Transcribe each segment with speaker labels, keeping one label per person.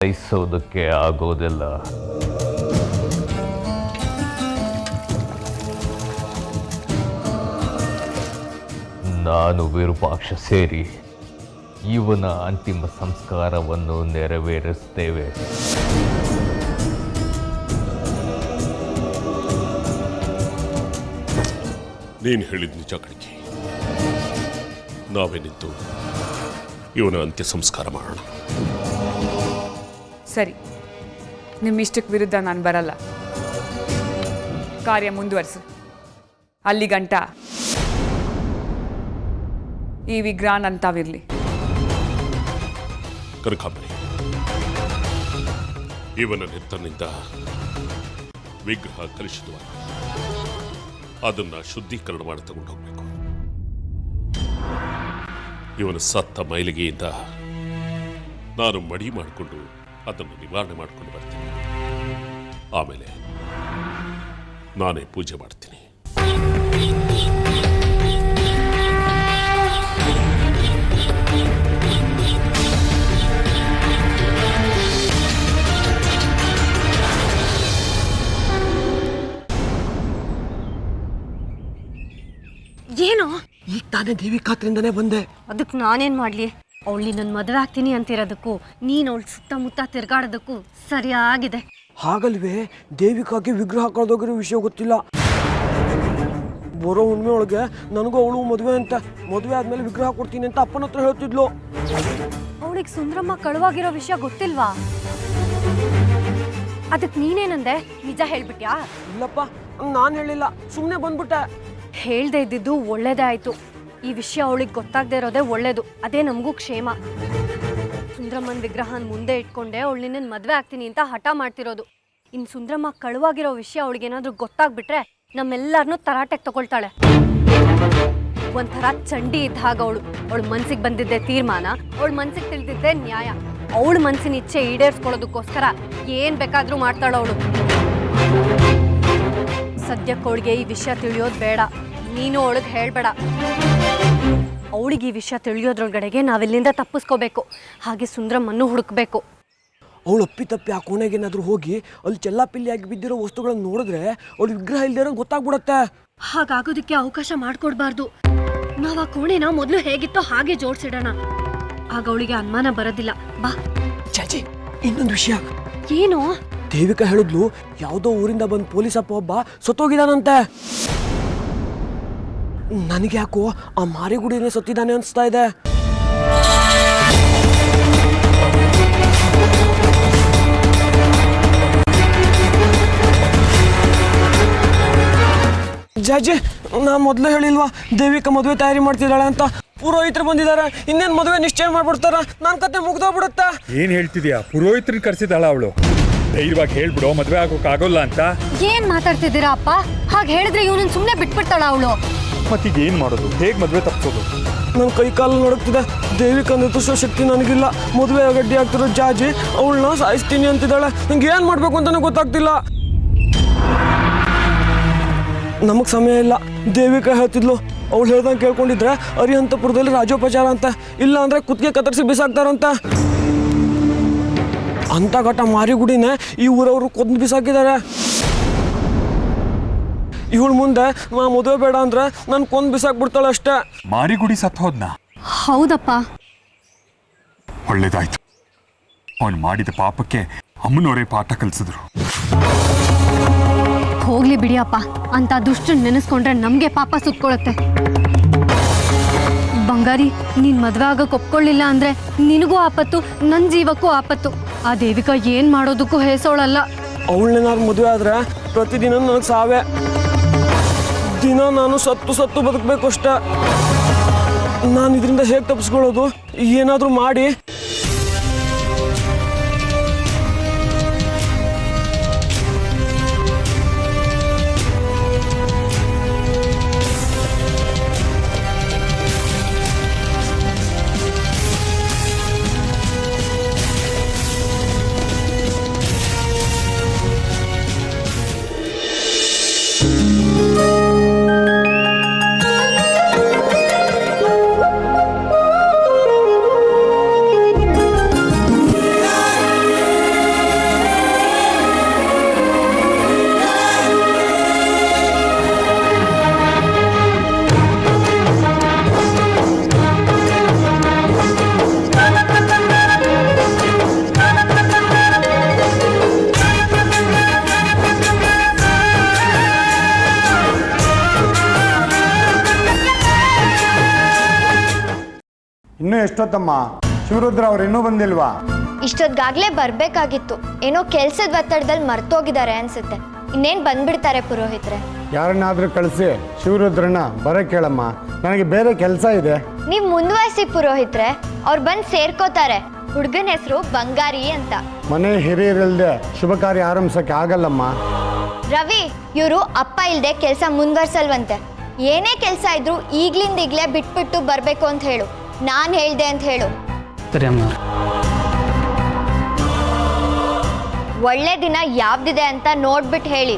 Speaker 1: ಸಹಿಸೋದಕ್ಕೆ ಆಗೋದಿಲ್ಲ. ನಾನು ವಿರೂಪಾಕ್ಷ ಸೇರಿ ಇವನ ಅಂತಿಮ ಸಂಸ್ಕಾರವನ್ನು ನೆರವೇರಿಸ್ತೇವೆ.
Speaker 2: ನೀನು ಹೇಳಿದ ನಿಜ ಕಣಿಕೆ. ನಾವೇನಿದ್ದು ಇವನ ಅಂತ್ಯ ಸಂಸ್ಕಾರ ಮಾಡೋಣ.
Speaker 3: ಸರಿ, ನಿಮ್ಮ ಇಷ್ಟಕ್ಕೆ ವಿರುದ್ಧ ನಾನು ಬರಲ್ಲ. ಕಾರ್ಯ ಮುಂದುವರಿಸು. ಅಲ್ಲಿಗಂಟ ಈ ವಿಗ್ರಹ ನಂತಾವಿರಲಿ.
Speaker 2: ಕನಕಾಂಬರಿ, ಇವನ ನೆತ್ತನಿಂದ ವಿಗ್ರಹ ಕಲುಷಿತವಾಗಿದೆ. ಅದನ್ನ ಶುದ್ಧೀಕರಣ ಮಾಡಿ ತಗೊಂಡು ಹೋಗ್ಬೇಕು. ಇವನ ಸತ್ತ ಮೈಲಿಗೆಯಿಂದ ನಾನು ಮಡಿ ಮಾಡಿಕೊಂಡು ಅದನ್ನು ನಿವಾರಣೆ ಮಾಡಿಕೊಂಡು ಬರ್ತೀನಿ. ಆಮೇಲೆ ನಾನೇ ಪೂಜೆ ಮಾಡ್ತೀನಿ.
Speaker 4: ಏನು?
Speaker 5: ಈಗ ತಾನೇ ದೇವಿ ಖಾತ್ರಿಂದನೇ ಬಂದೆ.
Speaker 4: ಅದಕ್ಕೆ ನಾನೇನ್ ಮಾಡ್ಲಿ? ಅವಳಿ ನನ್ನ ಮದುವೆ ಆಗ್ತೀನಿ ಅಂತಿರೋದಕ್ಕೂ ನೀನು ಅವಳ ಸುತ್ತಮುತ್ತ ತಿರ್ಗಾಡೋದಕ್ಕೂ ಸರಿಯಾಗಿದೆ.
Speaker 5: ಹಾಗಲ್ವೇ, ದೇವಿಕಾಗೆ ವಿಗ್ರಹ ಕಳೆದೋಗಿರೋ ವಿಷಯ ಗೊತ್ತಿಲ್ಲ. ಬರೋ ಹುಣ್ಣಿಮೆ ಒಳಗೆ ನನಗೂ ಅವಳು ಮದುವೆ ಅಂತ, ಮದುವೆ ಆದ್ಮೇಲೆ ವಿಗ್ರಹ ಕೊಡ್ತೀನಿ ಅಂತ ಅಪ್ಪನ ಹತ್ರ ಹೇಳ್ತಿದ್ಲು.
Speaker 4: ಅವಳಿಗೆ ಸುಂದ್ರಮ್ಮ ಕಳುವಾಗಿರೋ ವಿಷಯ ಗೊತ್ತಿಲ್ವಾ? ಅದಕ್ಕೆ ನೀನೇನಂದೆ? ನಿಜ ಹೇಳ್ಬಿಟ್ಯಾ?
Speaker 5: ಇಲ್ಲಪ್ಪ, ನಾನು ಹೇಳಿಲ್ಲ, ಸುಮ್ಮನೆ ಬಂದ್ಬಿಟ್ಟೆ.
Speaker 4: ಹೇಳ್ದೆ ಇದ್ದಿದ್ದು ಒಳ್ಳೇದೇ ಆಯ್ತು. ಈ ವಿಷಯ ಅವಳಿಗೆ ಗೊತ್ತಾಗದೆ ಇರೋದೇ ಒಳ್ಳೇದು. ಅದೇ ನಮಗೂ ಕ್ಷೇಮ. ಸುಂದ್ರಮ್ಮನ ವಿಗ್ರಹನ ಮುಂದೆ ಇಟ್ಕೊಂಡೆ ಅವಳು ನಿನ್ನ ಮದುವೆ ಆಗ್ತೀನಿ ಅಂತ ಹಠ ಮಾಡ್ತಿರೋದು. ಇನ್ನು ಸುಂದ್ರಮ್ಮ ಕಳುವಾಗಿರೋ ವಿಷಯ ಅವಳಿಗೇನಾದ್ರೂ ಗೊತ್ತಾಗ್ಬಿಟ್ರೆ ನಮ್ಮೆಲ್ಲರನ್ನೂ ತರಾಟೆಗೆ ತಗೊಳ್ತಾಳೆ. ಒಂಥರ ಚಂಡಿ ಇದ್ದ ಹಾಗ ಅವಳು. ಅವಳ ಮನ್ಸಿಗೆ ಬಂದಿದ್ದೆ ತೀರ್ಮಾನ, ಅವಳ ಮನ್ಸಿಗೆ ತಿಳಿದಿದ್ದೆ ನ್ಯಾಯ. ಅವಳ ಮನ್ಸಿನ ಇಚ್ಛೆ ಈಡೇರಿಸ್ಕೊಳ್ಳೋದಕ್ಕೋಸ್ಕರ ಏನ್ ಬೇಕಾದ್ರೂ ಮಾಡ್ತಾಳವಳು. ಸದ್ಯಕ್ಕೆ ಅವಳಿಗೆ ಈ ವಿಷಯ ತಿಳಿಯೋದು ಬೇಡ. ನೀನು ಅವಳಿಗೆ ಹೇಳ್ಬೇಡ. ಅವಳಿಗೆ ಈ ವಿಷಯ ತಿಳಿಯೋದ್ರೊಳಗಡೆಗೆ ನಾವಿಲ್ಲಿಂದ ತಪ್ಪಿಸ್ಕೋಬೇಕು. ಹಾಗೆ ಸುಂದ್ರಮ್ಮನ್ನು ಹುಡುಕ್ಬೇಕು.
Speaker 5: ಅವಳು ಅಪ್ಪಿ ತಪ್ಪಿ ಆ ಕೋಣೆಗೇನಾದ್ರೂ ಹೋಗಿ ಅಲ್ಲಿ ಚೆಲ್ಲಾಪಿಲ್ಲಿಯಾಗಿ ಬಿದ್ದಿರೋ ವಸ್ತುಗಳನ್ನ ನೋಡಿದ್ರೆ ಅವಳು ವಿಗ್ರಹ ಇಲ್ದಿರೋ ಗೊತ್ತಾಗ್ಬಿಡತ್ತೆ.
Speaker 4: ಹಾಗಾಗೋದಕ್ಕೆ ಅವಕಾಶ ಮಾಡ್ಕೊಡ್ಬಾರ್ದು. ನಾವ್ ಆ ಕೋಣೆನ ಮೊದಲು ಹೇಗಿತ್ತೋ ಹಾಗೆ ಜೋಡ್ಸಿಡೋಣ. ಆಗ ಅವಳಿಗೆ ಅನುಮಾನ ಬರೋದಿಲ್ಲ. ಬಾ.
Speaker 5: ಚಾಚಿ, ಇನ್ನೊಂದು ವಿಷಯ.
Speaker 4: ಏನು?
Speaker 5: ದೇವಿಕಾ ಹೇಳಿದ್ಲು, ಯಾವುದೋ ಊರಿಂದ ಬಂದು ಪೊಲೀಸಪ್ಪ ಒಬ್ಬ ಸತ್ತೋಗಿದಾನಂತೆ. ನನಗೆ ಯಾಕೋ ಆ ಮಾರಿಗುಡಿನೇ ಸತ್ತಿದ್ದಾನೆ ಅನಿಸ್ತಾ ಇದೆ. ಜಾಜಿ, ನಾ ಮೊದಲೇ ಹೇಳಿಲ್ವಾ ದೇವಿಕಾ ಮದುವೆ ತಯಾರಿ ಮಾಡ್ತಿದ್ದಾಳೆ ಅಂತ? ಪುರೋಹಿತರು ಬಂದಿದ್ದಾರೆ, ಇನ್ನೇನು ಮದುವೆ ನಿಶ್ಚಯ ಮಾಡ್ಬಿಡ್ತಾರ, ನನ್ನ ಕತೆ ಮುಗ್ದೋಗ್ಬಿಡುತ್ತಾ?
Speaker 6: ಏನ್ ಹೇಳ್ತಿದ್ಯಾ? ಪುರೋಹಿತರನ್ನ ಕರ್ಸಿದಾಳ ಅವಳು. ಧೈರ್ಯವಾಗಿ ಹೇಳ್ಬಿಡೋ, ಮದುವೆ ಆಗೋಕ್ಕಾಗೋಲ್ಲ ಅಂತ.
Speaker 4: ಏನ್ ಮಾತಾಡ್ತಿದ್ದೀರಾ ಅಪ್ಪ? ಹಾಗೆ ಹೇಳಿದ್ರೆ ಇವನನ್ನ ಸುಮ್ಮನೆ ಬಿಟ್ಬಿಡ್ತಾಳ ಅವಳು.
Speaker 6: ಮತ್ತೀಗ ಏನ್ ಮಾಡೋದು? ಹೇಗ್ ಮದುವೆ ತಪ್ಪಿಸೋದು?
Speaker 5: ನನ್ನ ಕೈ ಕಾಲು ನಡುಕ್ತಿದೆ. ದೇವಿಕಾ ನೆತುಸೋ ಶಕ್ತಿ ನನಗಿಲ್ಲ. ಮದುವೆ ಗಡ್ಡಿ ಆಗ್ತಿರೋ ಜಾಜಿ ಅವಳನ್ನ ಸಾಯಿಸ್ತೀನಿ ಅಂತಿದ್ದಾಳೆ. ನಂಗೆ ಏನು ಮಾಡಬೇಕು ಅಂತಾನೆ ಗೊತ್ತಾಗ್ತಿಲ್ಲ. ನಮಗೆ ಸಮಯ ಇಲ್ಲ. ದೇವಿಕಾ ಹೇಳ್ತಿದ್ಲು, ಅವಳು ಹೇಳ್ದಂಗೆ ಕೇಳ್ಕೊಂಡಿದ್ರೆ ಅರಿಹಂತಪುರದಲ್ಲಿ ರಾಜೋಪಚಾರ ಅಂತ, ಇಲ್ಲ ಅಂದ್ರೆ ಕುತ್ತಿಗೆ ಕತ್ತರಿಸಿ ಬಿಸಾಕ್ತಾರಂತ. ಅಂತ ಘಟ ಮಾರಿಗುಡಿನೇ ಈ ಊರವರು ಕೊಂದು ಬಿಸಾಕಿದ್ದಾರೆ. ಇವಳು ಮುಂದೆ ನಾ ಮದುವೆ ಬೇಡ ಅಂದ್ರೆ ನಾನು ಕೊಂದು ಬಿಸಾಕ್ಬಿಡ್ತಾಳೆ ಅಷ್ಟೇ.
Speaker 6: ಮಾರಿಗುಡಿ ಸತ್ತು ಹೋದ್ನ?
Speaker 4: ಹೌದಪ್ಪ.
Speaker 6: ಒಳ್ಳೇದಾಯ್ತು. ಅವನು ಮಾಡಿದ ಪಾಪಕ್ಕೆ ಅಮ್ಮನವರೇ ಪಾಠ ಕಲಿಸಿದ್ರು.
Speaker 4: ಹೋಗ್ಲಿ ಬಿಡಿಯಪ್ಪ, ಅಂತ ದುಷ್ಟ ನೆನೆಸ್ಕೊಂಡ್ರೆ ನಮ್ಗೆ ಪಾಪ ಸುತ್ಕೊಳತ್ತೆ. ಬಂಗಾರಿ, ನೀನ್ ಮದ್ವೆ ಆಗಕ್ಕೆ ಒಪ್ಕೊಳ್ಳಿಲ್ಲ ಅಂದ್ರೆ ನಿನಗೂ ಆಪತ್ತು, ನನ್ನ ಜೀವಕ್ಕೂ ಆಪತ್ತು. ಆ ದೇವಿಕಾ ಏನ್ ಮಾಡೋದಕ್ಕೂ ಹೇಸೋಳಲ್ಲ.
Speaker 5: ಅವಳನ್ನೇನಾದ್ರು ಮದುವೆ ಆದ್ರೆ ಪ್ರತಿದಿನ ನನಗೆ ಸಾವೇ. ದಿನ ನಾನು ಸತ್ತು ಬದುಕಬೇಕು ಅಷ್ಟೇ. ನಾನು ಇದರಿಂದ ಹೇಗೆ ತಪ್ಪಿಸ್ಕೊಳ್ಳೋದು? ಏನಾದರೂ ಮಾಡಿ.
Speaker 7: ಎಷ್ಟೊತ್ತಮ್ಮ? ಶಿವರುದ್ರ ಅವ್ರು ಇನ್ನೂ ಬಂದಿಲ್ವಾ?
Speaker 8: ಇಷ್ಟೊತ್ತಿಗಾಗ್ಲೇ ಬರ್ಬೇಕಾಗಿತ್ತು. ಏನೋ ಕೆಲ್ಸದ ಒತ್ತಡದಲ್ಲಿ ಮರ್ತೋಗಿದ್ದಾರೆ ಅನ್ಸುತ್ತೆ. ಇನ್ನೇನ್ ಬಂದ್ಬಿಡ್ತಾರೆ ಪುರೋಹಿತ್ರೆ.
Speaker 7: ಯಾರನ್ನಾದ್ರೂ ಕಳಿಸಿ ಶಿವರುದ್ರನ ಬರಕ್ಕೆ ಕೇಳಮ್ಮ, ನನಗೆ ಬೇರೆ ಕೆಲಸ ಇದೆ.
Speaker 8: ನೀವ್ ಮುಂದುವರಿಸಿ ಪುರೋಹಿತ್ರೆ, ಅವ್ರು ಬಂದ್ ಸೇರ್ಕೋತಾರೆ. ಹುಡುಗನ ಹೆಸರು ಬಂಗಾರಿ ಅಂತ.
Speaker 7: ಮನೆ ಹಿರಿಯರಿಲ್ದೆ ಶುಭ ಕಾರ್ಯ ಆರಂಭಿಸಕ್ಕೆ ಆಗಲ್ಲಮ್ಮ.
Speaker 8: ರವಿ, ಇವರು ಅಪ್ಪ ಇಲ್ದೆ ಕೆಲಸ ಮುಂದುವರ್ಸಲ್ವಂತೆ. ಏನೇ ಕೆಲಸ ಇದ್ರು ಈಗ್ಲಿಂದ ಬಿಟ್ಬಿಟ್ಟು ಬರ್ಬೇಕು ಅಂತ ಹೇಳು. ನಾನ್ ಹೇಳ್ದೆ ಅಂತ ಹೇಳು.
Speaker 9: ಸರಿ ಅಮ್ಮ.
Speaker 8: ಒಳ್ಳೆ ದಿನ ಯಾವ್ದಿದೆ ಅಂತ ನೋಡ್ಬಿಟ್ಟು ಹೇಳಿ.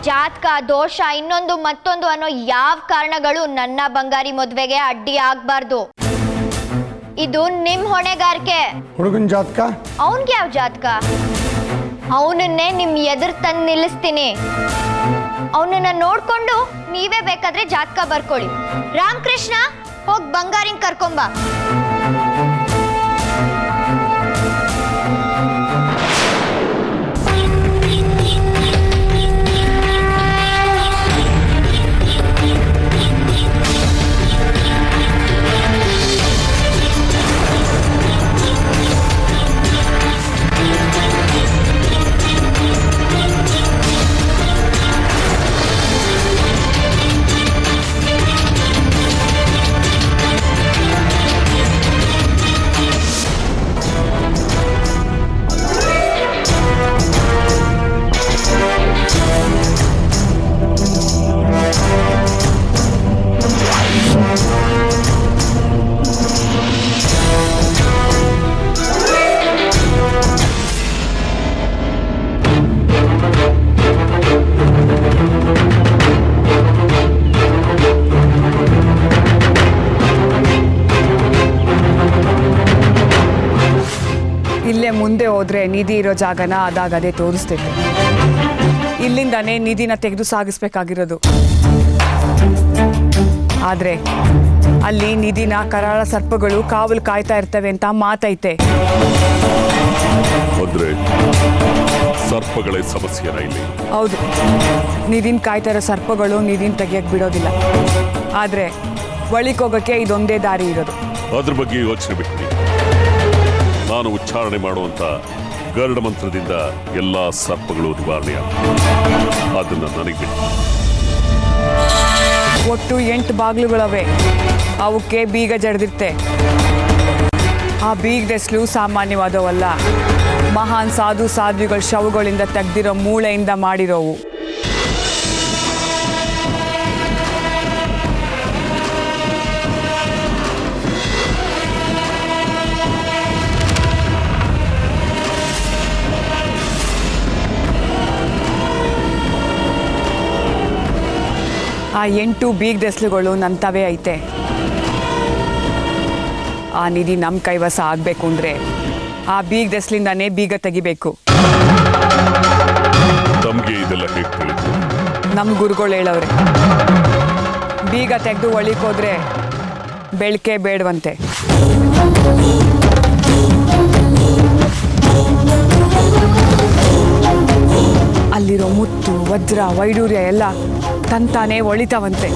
Speaker 8: ಜಾತಕ, ದೋಷ, ಇನ್ನೊಂದು ಮತ್ತೊಂದು ಅನ್ನೋ ಯಾವ ಕಾರಣಗಳು ನನ್ನ ಬಂಗಾರಿ ಮದ್ವೆಗೆ ಅಡ್ಡಿ ಆಗ್ಬಾರ್ದು. ಇದು ನಿಮ್ ಹೊಣೆಗಾರಿಕೆ.
Speaker 7: ಹುಡುಗನ ಜಾತಕ?
Speaker 8: ಅವನ್ಗೆ ಯಾವ ಜಾತಕ? ಅವನನ್ನೇ ನಿಮ್ ಎದುರು ತಂದು ನಿಲ್ಲಿಸ್ತೀನಿ. ಅವನನ್ನ ನೋಡ್ಕೊಂಡು ನೀವೇ ಬೇಕಾದ್ರೆ ಜಾತಕ ಬರ್ಕೊಳ್ಳಿ. ರಾಮಕೃಷ್ಣ, ಹೋಗ್ ಬಂಗಾರಿನ್ ಕರ್ಕೊಂಬ.
Speaker 3: ಇಲ್ಲೇ ಮುಂದೆ ಹೋದ್ರೆ ನಿಧಿ ಇರೋ ಜಾಗನ ಅದಾಗದೇ ತೋರಿಸ್ತೈತೆ. ಇಲ್ಲಿಂದಾನೇ ನಿಧಿನ ತೆಗೆದು ಸಾಗಿಸ್ಬೇಕಾಗಿರೋದು. ಆದ್ರೆ ಅಲ್ಲಿ ನಿಧಿನ ಕರಾಳ ಸರ್ಪಗಳು ಕಾವಲು ಕಾಯ್ತಾ ಇರ್ತವೆ ಅಂತ ಮಾತೈತೆ.
Speaker 2: ಅಂದ್ರೆ ಸರ್ಪಗಳೇ ಸಮಸ್ಯೆನ ಇಲ್ಲಿ?
Speaker 3: ಹೌದು, ನಿಧಿನ್ ಕಾಯ್ತಾ ಇರೋ ಸರ್ಪಗಳು ನಿಧಿನ್ ತೆಗಿಯಕ್ ಬಿಡೋದಿಲ್ಲ. ಆದ್ರೆ ಒಳಿಕ್ ಹೋಗಕ್ಕೆ ಇದೊಂದೇ ದಾರಿ ಇರೋದು.
Speaker 2: ಅದ್ರ ಬಗ್ಗೆ ಯೋಚನೆ ಬಿಟ್ಟು ನಾನು ಉಚ್ಚಾರಣೆ ಮಾಡುವಂತ ಗರುಡ ಮಂತ್ರದಿಂದ ಎಲ್ಲಾ ಸರ್ಪಗಳು ನಿವಾರಣೆಯ. ಅದನ್ನ ನನಗೆ ಬಿಟ್ಟು.
Speaker 3: ಒಟ್ಟು 8 ಬಾಗಿಲುಗಳವೆ. ಅವಕ್ಕೆ ಬೀಗ ಜಡ್ದಿರ್ತೆ. ಆ ಬೀಗದೆಸ್ಲು ಸಾಮಾನ್ಯವಾದವಲ್ಲ. ಮಹಾನ್ ಸಾಧು ಸಾಧ್ವಿಗಳ ಶವಗಳಿಂದ ತೆಗ್ದಿರೋ ಮೂಳೆಯಿಂದ ಮಾಡಿರೋವು. ಆ 8 ಬೀಗದೆಸ್ಲುಗಳು ನಂತವೇ ಐತೆ. ಆ ನಿಧಿ ನಮ್ಮ ಕೈವಸ ಆಗಬೇಕು ಅಂದರೆ ಆ ಬೀಗದೆಸ್ಲಿಂದಾನೇ ಬೀಗ ತೆಗಿಬೇಕು.
Speaker 2: ತಮಗೆ ಇದೆಲ್ಲ ಹೇಗೆ ತಿಳಿತು?
Speaker 3: ನಮ್ಮ ಗುರುಗಳು ಹೇಳವ್ರೆ. ಬೀಗ ತೆಗೆದು ಒಳಿಕೋದ್ರೆ ಬೆಳಕೆ ಬೇಡವಂತೆ. ಅಲ್ಲಿರೋ ಮುತ್ತು, ವಜ್ರ, ವೈಡೂರ್ಯ ಎಲ್ಲ ತಂತಾನೆ ಒಳಿತಾವಂತೆ.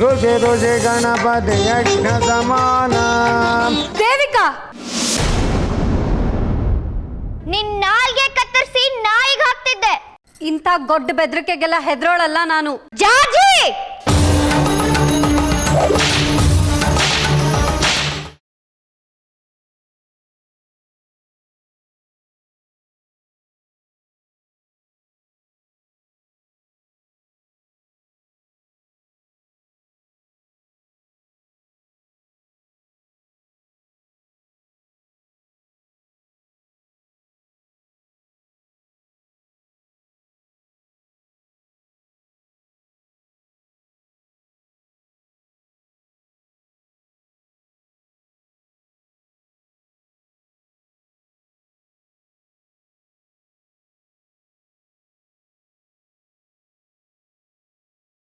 Speaker 7: ರೋಜೆ ರೋಜೆ ಗಣಪತಿ ಯಜ್ಞ ಸಮಾನ.
Speaker 4: ದೇವಿಕಾ,
Speaker 8: ನಿನ್ ನಾಲ್ಗೆ ಕತ್ತರಿಸಿ ನಾಯಿಗೆ ಹಾಕ್ತಿದ್ದೆ.
Speaker 4: ಇಂಥ ಗೊಡ್ಡ ಬೆದರಿಕೆಗೆಲ್ಲ ಹೆದರೋಳಲ್ಲ ನಾನು.
Speaker 8: ಜಾಜಿ